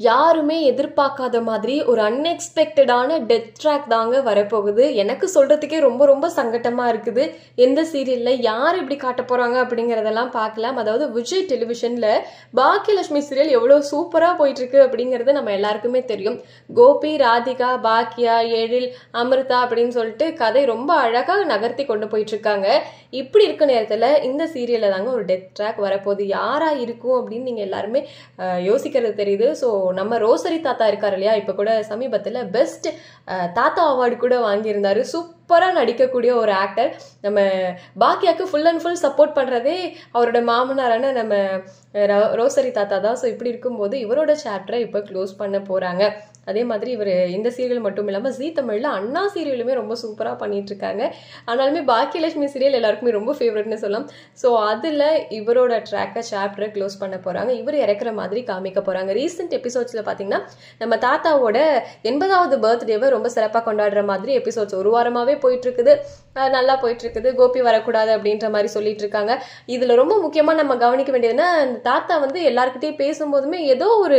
யாருமே எதிர்பார்க்காத மாதிரி ஒரு அன்எக்ஸ்பெக்டடான டெத் ட்ராக் தாங்க வரப்போகுது. எனக்கு சொல்றதுக்கே ரொம்ப ரொம்ப சங்கட்டமா இருக்குது. எந்த சீரியல்ல யார் இப்படி காட்ட போறாங்க அப்படிங்கறதெல்லாம் பார்க்கலாம். அதாவது விஜய் டெலிவிஷன்ல பாக்கியலட்சுமி சீரியல் எவ்வளவு சூப்பரா போயிட்டு இருக்கு அப்படிங்கறது நம்ம எல்லாருக்குமே தெரியும். கோபி, ராதிகா, பாக்கியா, எழில், அமிர்தா அப்படின்னு சொல்லிட்டு கதை ரொம்ப அழகா நகர்த்தி கொண்டு போயிட்டு இருக்காங்க. இப்படி இருக்க நேரத்துல இந்த சீரியல்ல தாங்க ஒரு டெத் ட்ராக் வரப்போகுது. யாரா இருக்கும் அப்படின்னு நீங்க எல்லாருமே யோசிக்கிறது தெரியுது. ஸோ நம்ம ரோசரி தாத்தா இருக்காரு இல்லையா, இப்ப கூட சமீபத்துல பெஸ்ட் தாத்தா அவார்டு கூட வாங்கியிருந்தாரு. சூப்பரா நடிக்கக்கூடிய ஒரு ஆக்டர். நம்ம பாக்கியாக்கு ஃபுல் அண்ட் ஃபுல் சப்போர்ட் பண்றதே அவரோட மாமனாரான நம்ம ரோசரி தாத்தா தான். ஸோ இப்படி இருக்கும்போது இவரோட சாப்டரை இப்போ க்ளோஸ் பண்ண போறாங்க. அதே மாதிரி இவர் இந்த சீரியல் மட்டும் இல்லாமல் ஜீ தமிழ்ல அண்ணா சீரியலுமே ரொம்ப சூப்பராக பண்ணிட்டு இருக்காங்க. ஆனாலுமே பாக்கியலட்சுமி சீரியல் எல்லாருக்குமே ரொம்ப ஃபேவரட்னு சொல்லலாம். ஸோ அதில் இவரோட ட்ராக்கை சாப்டரை க்ளோஸ் பண்ண போறாங்க. இவர் இறக்குற மாதிரி காமிக்க போறாங்க. ரீசெண்ட் எபிசோட்ஸ்ல பார்த்தீங்கன்னா நம்ம தாத்தாவோட 80வது பர்த்டேவை ரொம்ப சிறப்பாக கொண்டாடுற மாதிரி எபிசோட்ஸ் ஒரு வாரமாவே போயிட்டு இருக்குது. நல்லா போயிட்டு இருக்குது. கோபி வரக்கூடாது அப்படின்ற மாதிரி சொல்லிட்டு இருக்காங்க. இதுல ரொம்ப முக்கியமா நம்ம கவனிக்க வேண்டியதுன்னா, தாத்தா வந்து எல்லாருக்கிட்டையும் பேசும்போதுமே ஏதோ ஒரு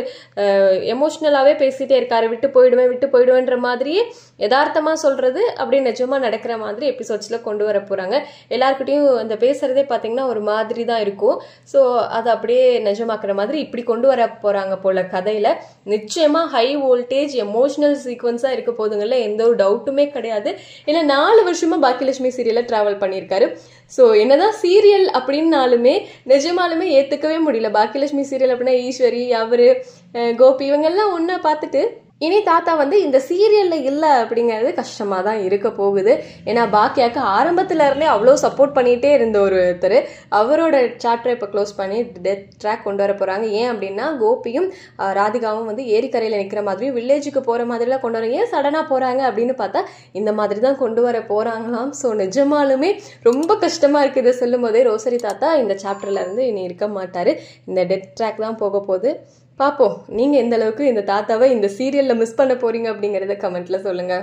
எமோஷனலாவே பேசிட்டே இருக்காரு. விட்டு போயிடுவேன்ற மாதிரியே யதார்த்தமா சொல்றது அப்படியே நிஜமா நடக்கிற மாதிரி எபிசோட்ஸ்ல கொண்டு வர போறாங்க. எல்லாருக்கிட்டையும் அந்த பேசுறதே பாத்தீங்கன்னா ஒரு மாதிரி தான் இருக்கும். ஸோ அதை அப்படியே நிஜமாக்குற மாதிரி இப்படி கொண்டு வர போறாங்க போல கதையில. நிச்சயமா ஹை வோல்டேஜ் எமோஷனல் சீக்வன்ஸா இருக்க போதுங்கல்ல, எந்த ஒரு டவுட்டுமே கிடையாது. ஏன்னா 4 வருஷமா பாக்கியலட்சுமி சீரியல்ல டிராவல் பண்ணியிருக்காரு. ஸோ என்னதான் சீரியல் அப்படின்னாலுமே நிஜமாலுமே ஏத்துக்கவே முடியல. பாக்கியலட்சுமி சீரியல் அப்படின்னா ஈஸ்வரி, அவரு, கோபி இவங்கெல்லாம் ஒன்னா பார்த்துட்டு இனி தாத்தா வந்து இந்த சீரியல்ல இல்ல அப்படிங்கிறது கஷ்டமா தான் இருக்க போகுது. ஏன்னா பாக்கியாக்கு ஆரம்பத்துல இருந்தே அவ்வளோ சப்போர்ட் பண்ணிட்டே இருந்த ஒருத்தர் அவரோட சாப்டரை இப்போ க்ளோஸ் பண்ணி டெத் ட்ராக் கொண்டு வர போறாங்க. ஏன் அப்படின்னா கோபியும் ராதிகாவும் வந்து ஏரிக்கரையில நிற்கிற மாதிரியும் வில்லேஜுக்கு போற மாதிரிலாம் கொண்டு வர, ஏன் சடனா போறாங்க அப்படின்னு பார்த்தா இந்த மாதிரி தான் கொண்டு வர போறாங்களாம். ஸோ நிஜமாலுமே ரொம்ப கஷ்டமா இருக்குது. இதை சொல்லும் போதே ரோசரி தாத்தா இந்த சாப்டர்ல இருந்து இனி இருக்க மாட்டாரு. இந்த டெத் ட்ராக் தான் போக போகுது. பார்ப்போம் நீங்க எந்த அளவுக்கு இந்த தாத்தாவை இந்த சீரியல்ல மிஸ் பண்ண போறீங்க அப்படிங்கறத கமெண்ட்ல சொல்லுங்க.